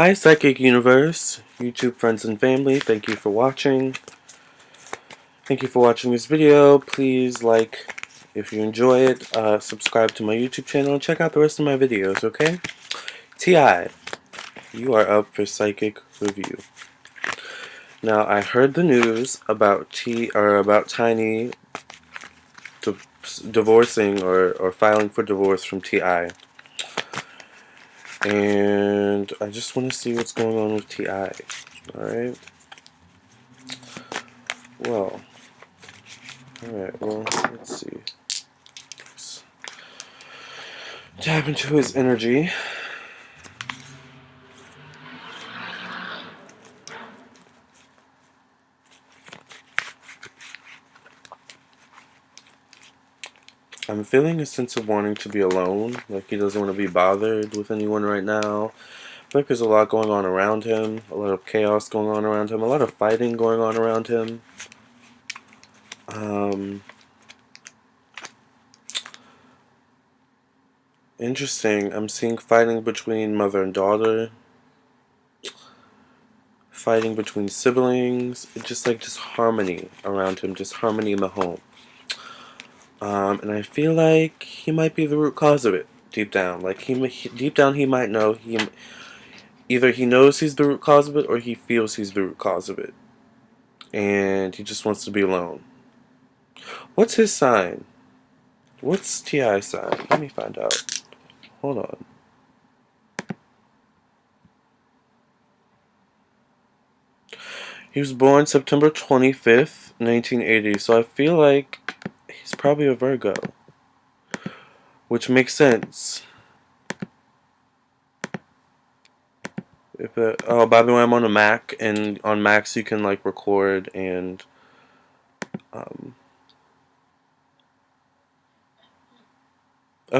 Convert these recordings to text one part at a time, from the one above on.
Hi, Psychic Universe, YouTube friends and family. Thank you for watching. Thank you for watching this video. Please like if you enjoy it. Subscribe to my YouTube channel and check out the rest of my videos, okay? T.I., you are up for Psychic Review. Now, I heard the news about Tiny divorcing or filing for divorce from T.I. And I just want to see what's going on with T.I. Alright? Well, alright, well, let's see. Let's tap into his energy. I'm feeling a sense of wanting to be alone, like he doesn't want to be bothered with anyone right now. I feel like there's a lot going on around him, a lot of chaos going on around him, a lot of fighting going on around him. Interesting, I'm seeing fighting between mother and daughter, fighting between siblings, just harmony around him, just harmony in the home. And I feel like he might be the root cause of it, deep down. Like, deep down he might know, either he knows he's the root cause of it, or he feels he's the root cause of it. And he just wants to be alone. What's his sign? What's T.I.'s sign? Let me find out. Hold on. He was born September 25th, 1980, so I feel like he's probably a Virgo. Which makes sense. Oh, by the way, I'm on a Mac, and on Macs you can like record and oh,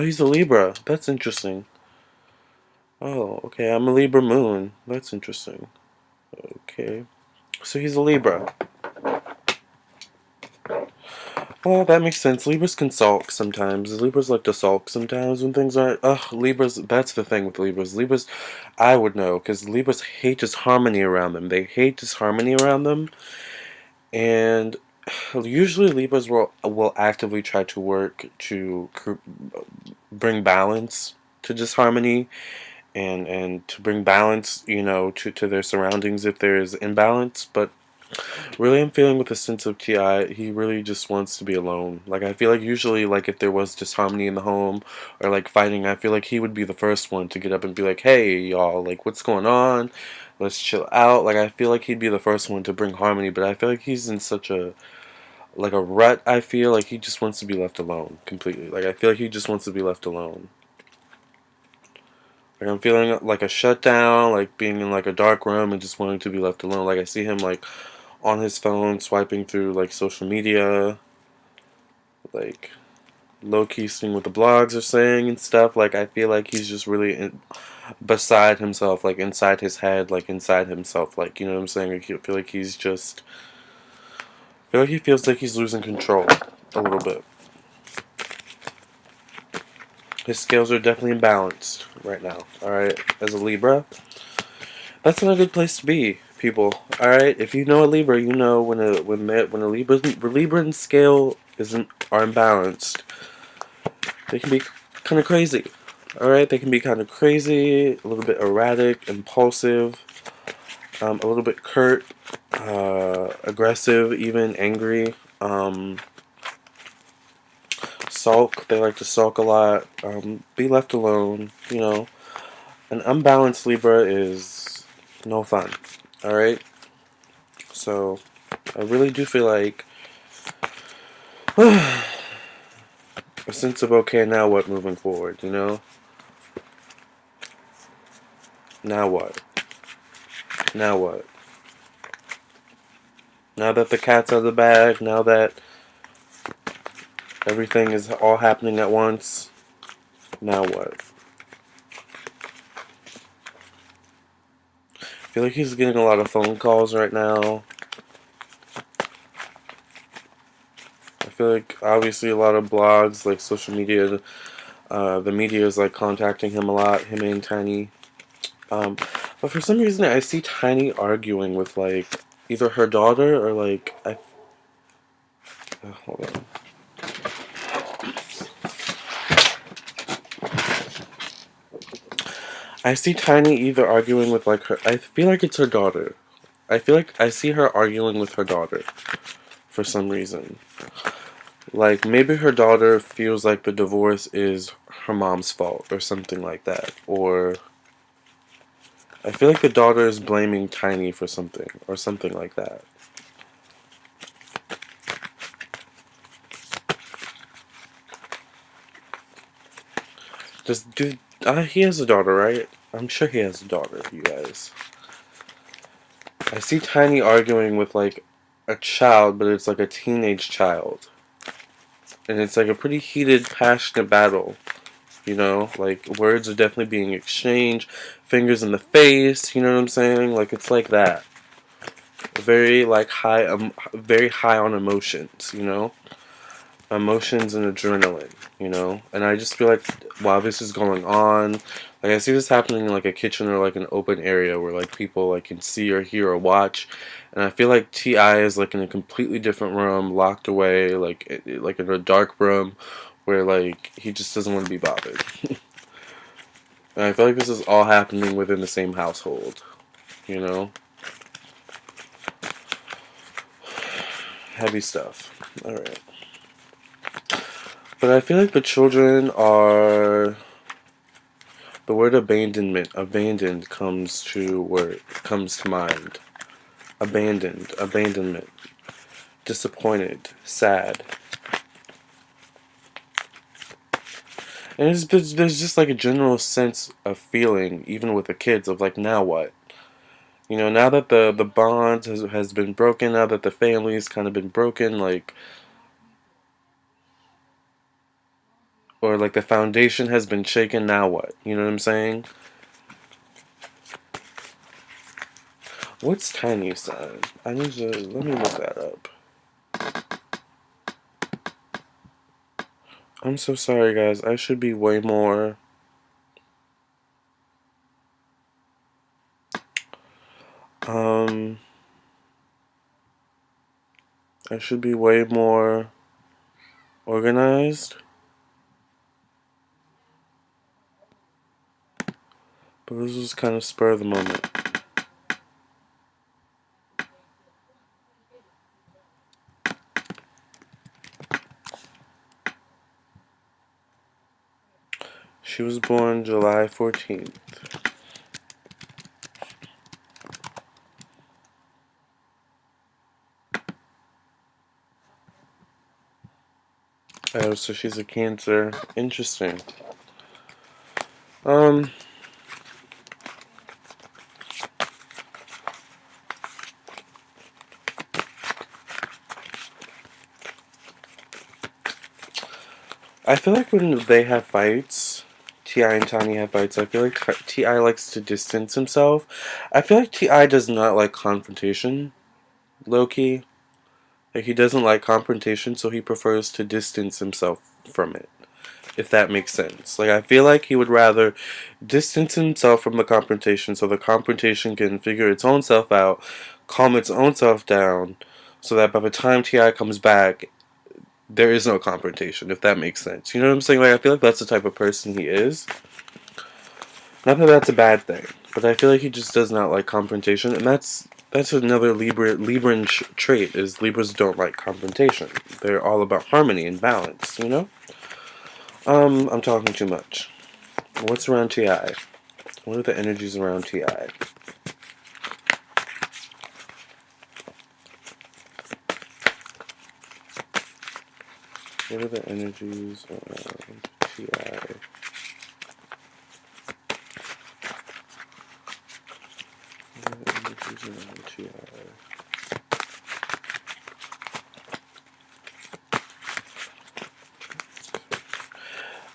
he's a Libra. That's interesting. Oh, okay, I'm a Libra moon. That's interesting. Okay, so he's a Libra. Well, that makes sense. Libras can sulk sometimes. Libras like to sulk sometimes when things aren't. Ugh, Libras, that's the thing with Libras. Libras, I would know, because Libras hate disharmony around them. They hate disharmony around them. And usually Libras will actively try to work to bring balance to disharmony and to bring balance, you know, to their surroundings if there is imbalance. But really, I'm feeling with a sense of T.I., he really just wants to be alone. Like, I feel like usually, like, if there was disharmony in the home or, like, fighting, I feel like he would be the first one to get up and be like, hey, y'all, like, what's going on? Let's chill out. Like, I feel like he'd be the first one to bring harmony, but I feel like he's in such a, like, a rut, I feel like he just wants to be left alone, completely. Like, I feel like he just wants to be left alone. Like, I'm feeling like a shutdown, like being in, like, a dark room and just wanting to be left alone. Like, I see him, like, on his phone, swiping through, like, social media, like, low-key seeing what the blogs are saying and stuff. Like, I feel like he's just really beside himself, like, inside his head, like, inside himself, like, you know what I'm saying? Like, I feel like he's just, I feel like he feels like he's losing control a little bit. His scales are definitely imbalanced right now, alright? As a Libra, that's not a good place to be, people. Alright? If you know a Libra, you know when a Libran scale are imbalanced, they can be kind of crazy. Alright? They can be kind of crazy, a little bit erratic, impulsive, a little bit curt, aggressive, even angry. Sulk. They like to sulk a lot. Be left alone, you know. An unbalanced Libra is no fun. Alright? So, I really do feel like a sense of okay, now what moving forward, you know? Now what? Now what? Now that the cat's out of the bag, now that everything is all happening at once, now what? I feel like he's getting a lot of phone calls right now. I feel like obviously a lot of blogs, like social media, the media is like contacting him a lot, him and Tiny. But for some reason, I see Tiny arguing with, like, either her daughter or, like, hold on. I see Tiny either arguing with, like, her. I feel like it's her daughter. I feel like I see her arguing with her daughter for some reason. Like, maybe her daughter feels like the divorce is her mom's fault or something like that. Or I feel like the daughter is blaming Tiny for something or something like that. He has a daughter, right? I'm sure he has a daughter, you guys. I see Tiny arguing with, like, a child, but it's like a teenage child. And it's like a pretty heated, passionate battle. You know? Like, words are definitely being exchanged. Fingers in the face, you know what I'm saying? Like, it's like that. Very, like, very high on emotions, you know? Emotions and adrenaline, you know? And I just feel like while this is going on, like I see this happening in like a kitchen or like an open area where like people like can see or hear or watch, and I feel like T.I. is like in a completely different room, locked away, like in a dark room where like he just doesn't want to be bothered. And I feel like this is all happening within the same household, you know? Heavy stuff. Alright. But I feel like the children are. The word abandonment, abandoned comes to mind. Abandonment, disappointed, sad. And there's just like a general sense of feeling, even with the kids, of like, now what? You know, now that the bond has been broken, now that the family's kind of been broken, like, or like the foundation has been shaken, now what? You know what I'm saying? What's Tiny sign? Let me look that up. I'm so sorry, guys. I should be way more. Um, I should be way more organized. But this was kind of spur of the moment. She was born July 14th. Oh, so she's a Cancer. Interesting. Um, I feel like when they have fights, T.I. and Tiny have fights, I feel like T.I. likes to distance himself. I feel like T.I. does not like confrontation, low-key. Like, he doesn't like confrontation, so he prefers to distance himself from it. If that makes sense. Like, I feel like he would rather distance himself from the confrontation so the confrontation can figure its own self out, calm its own self down, so that by the time T.I. comes back, there is no confrontation, if that makes sense. You know what I'm saying? Like, I feel like that's the type of person he is. Not that that's a bad thing, but I feel like he just does not like confrontation, and that's another Libran trait, is Libras don't like confrontation. They're all about harmony and balance, you know? I'm talking too much. What's around T.I.? What are the energies around T.I.? What are the energies around T.I.? What are the energies around T.I.?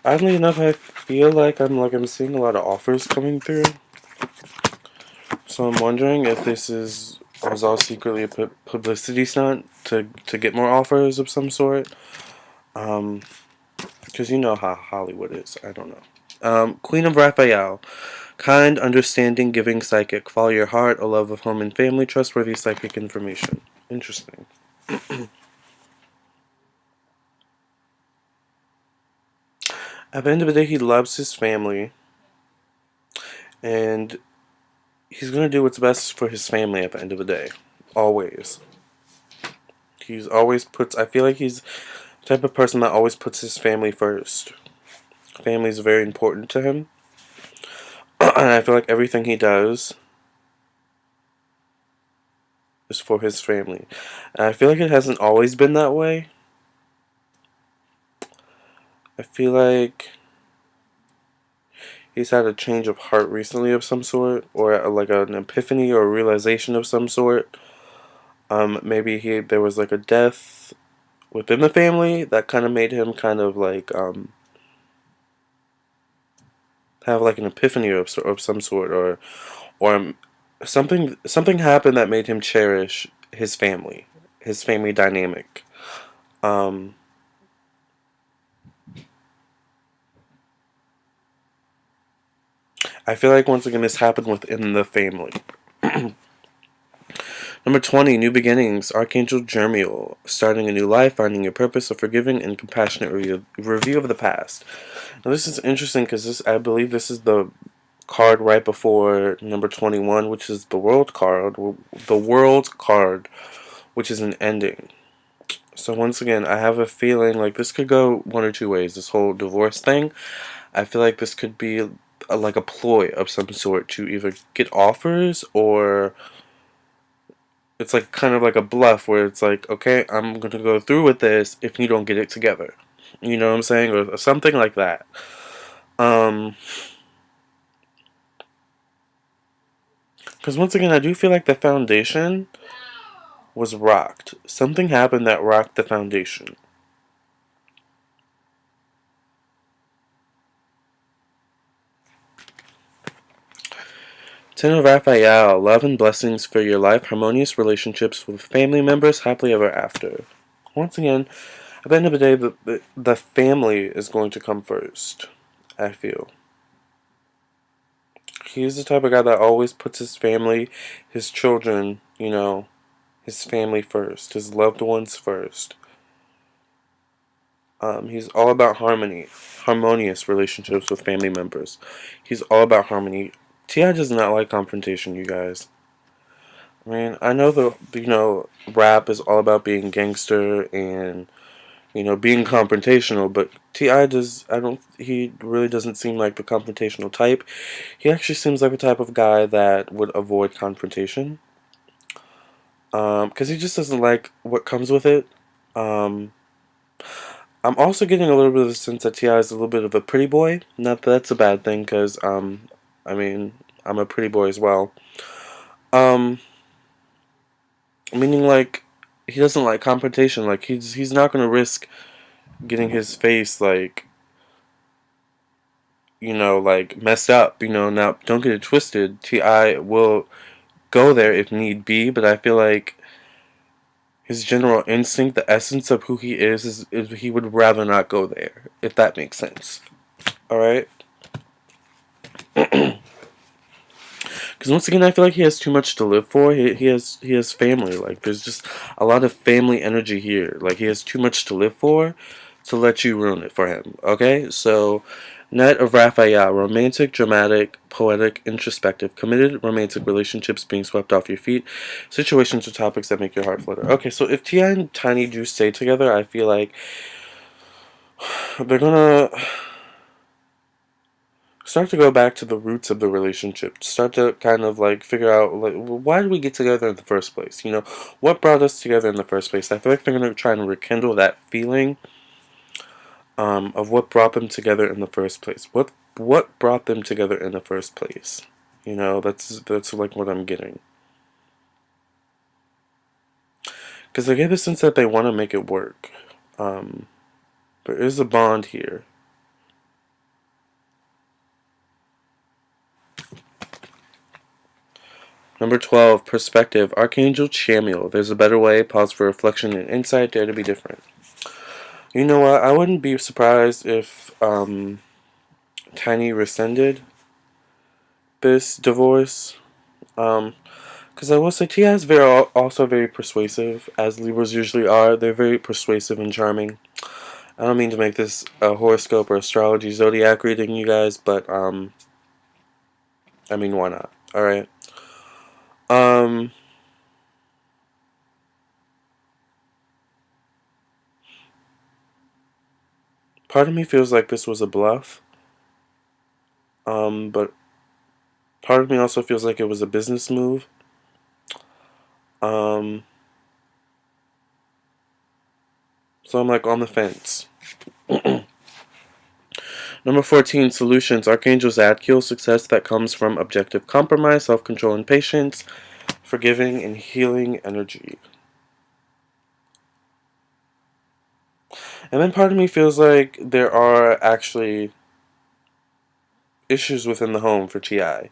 Oddly enough, I feel like I'm seeing a lot of offers coming through. So I'm wondering if this was all secretly a publicity stunt to get more offers of some sort. Because you know how Hollywood is. I don't know. Queen of Raphael Kind, understanding, giving psychic. Follow your heart, a love of home and family, trustworthy psychic information. Interesting. At the end of the day, he loves his family, and he's going to do what's best for his family at the end of the day. Always. He's always puts, I feel like he's the type of person that always puts his family first. Family is very important to him. And I feel like everything he does is for his family. And I feel like it hasn't always been that way. I feel like he's had a change of heart recently of some sort, or like an epiphany or a realization of some sort. Maybe there was like a death within the family that kind of made him kind of like have like an epiphany of some sort, or something happened that made him cherish his family dynamic. Um, I feel like once again this happened within the family. Number 20, New Beginnings, Archangel Jermiel, starting a new life, finding your purpose, a forgiving and compassionate review of the past. Now this is interesting because I believe this is the card right before number 21, which is the World card. The World card, which is an ending. So once again, I have a feeling like this could go one or two ways. This whole divorce thing, I feel like this could be like a ploy of some sort to either get offers, or it's like kind of like a bluff where it's like, okay, I'm going to go through with this if you don't get it together. You know what I'm saying? Or something like that. Because once again, I do feel like the foundation was rocked. Something happened that rocked the foundation. Ten of Raphael, love and blessings for your life, harmonious relationships with family members, happily ever after. Once again, at the end of the day, the family is going to come first, I feel. He's the type of guy that always puts his family, his children, his family first, his loved ones first. He's all about harmonious relationships with family members. He's all about harmony. T.I. does not like confrontation, you guys. I mean, I know rap is all about being gangster and, being confrontational, but he really doesn't seem like the confrontational type. He actually seems like the type of guy that would avoid confrontation. Because he just doesn't like what comes with it. I'm also getting a little bit of the sense that T.I. is a little bit of a pretty boy. Not that that's a bad thing, because, I mean, I'm a pretty boy as well. Um, Meaning, like, he doesn't like confrontation. Like, he's not going to risk getting his face, like, like, messed up. Now, don't get it twisted. T.I. will go there if need be, but I feel like his general instinct, the essence of who he is he would rather not go there, if that makes sense. Alright? Because once again, I feel like he has too much to live for. He has family. Like, there's just a lot of family energy here. Like, he has too much to live for to let you ruin it for him. Okay? So, Knight of Raphael, romantic, dramatic, poetic, introspective, committed romantic relationships being swept off your feet, situations or topics that make your heart flutter. Okay, so if T.I. and Tiny do stay together, I feel like they're gonna start to go back to the roots of the relationship. Start to kind of like figure out, like, why did we get together in the first place? What brought us together in the first place? I feel like they're gonna try and rekindle that feeling of what brought them together in the first place. What brought them together in the first place? That's like what I'm getting. Because I get the sense that they want to make it work. There is a bond here. Number 12, perspective. Archangel Chamuel. There's a better way. Pause for reflection and insight. Dare to be different. You know what? I wouldn't be surprised if Tiny rescinded. this divorce. Because I will say T.I. is also very persuasive, as Libras usually are. They're very persuasive and charming. I don't mean to make this a horoscope or astrology zodiac reading, you guys, but I mean, why not? All right. Um, Part of me feels like this was a bluff. But part of me also feels like it was a business move. Um, so I'm like on the fence. Number 14, solutions. Archangel's Zadkiel, success that comes from objective compromise, self-control and patience, forgiving and healing energy. And then part of me feels like there are actually issues within the home for T.I.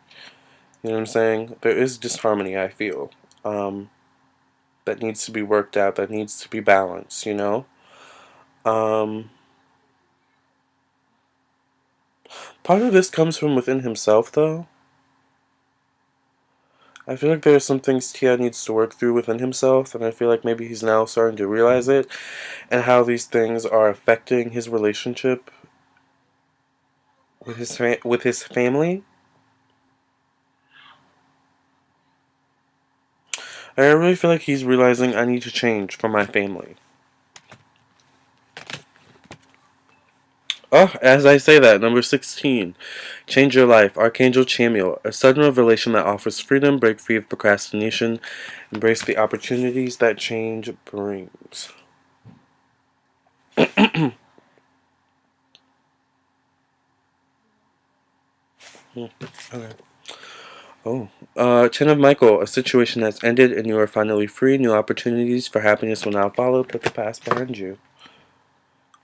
You know what I'm saying? There is disharmony, I feel, that needs to be worked out, that needs to be balanced, you know? Um, Part of this comes from within himself, though. I feel like there are some things T.I. needs to work through within himself, and I feel like maybe he's now starting to realize it, and how these things are affecting his relationship with his family. I really feel like he's realizing I need to change for my family. Oh, as I say that, number 16. Change your life. Archangel Chamuel. A sudden revelation that offers freedom, break free of procrastination, embrace the opportunities that change brings. Okay. Oh. Ten of Michael. A situation has ended and you are finally free. New opportunities for happiness will now follow. Put the past behind you.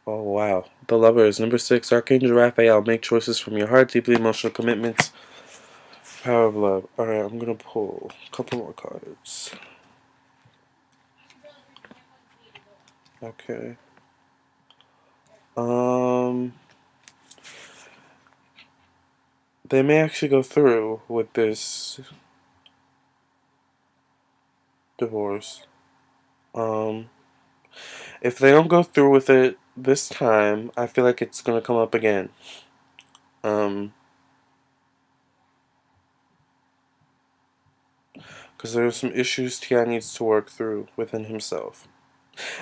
Oh, wow. The Lovers. Number 6. Archangel Raphael. Make choices from your heart. Deeply emotional commitments. Power of love. Alright, I'm gonna pull a couple more cards. Okay. They may actually go through with this divorce. Um, if they don't go through with it this time, I feel like it's gonna come up again. Um, because there are some issues T.I. needs to work through within himself.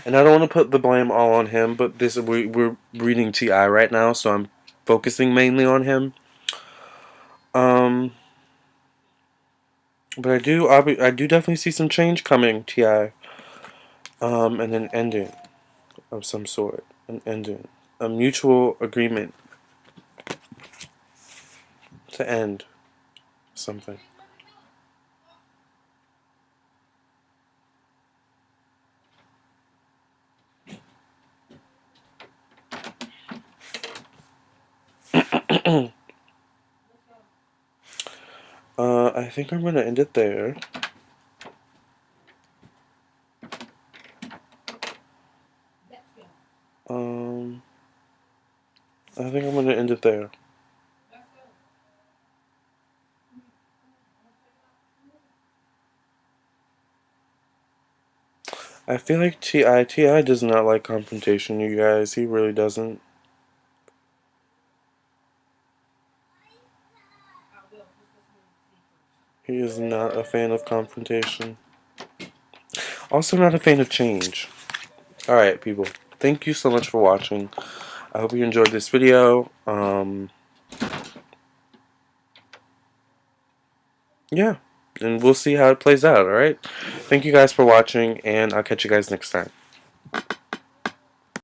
And I don't want to put the blame all on him, but we're reading T.I. right now, so I'm focusing mainly on him. But I do definitely see some change coming, T.I. And an ending of some sort, an ending, a mutual agreement to end something. I think I'm gonna end it there. Um, I think I'm gonna end it there. I feel like Ti does not like confrontation, you guys. He really doesn't. He is not a fan of confrontation. Also, not a fan of change. All right, people. Thank you so much for watching. I hope you enjoyed this video. Yeah, and we'll see how it plays out. All right. Thank you guys for watching, and I'll catch you guys next time.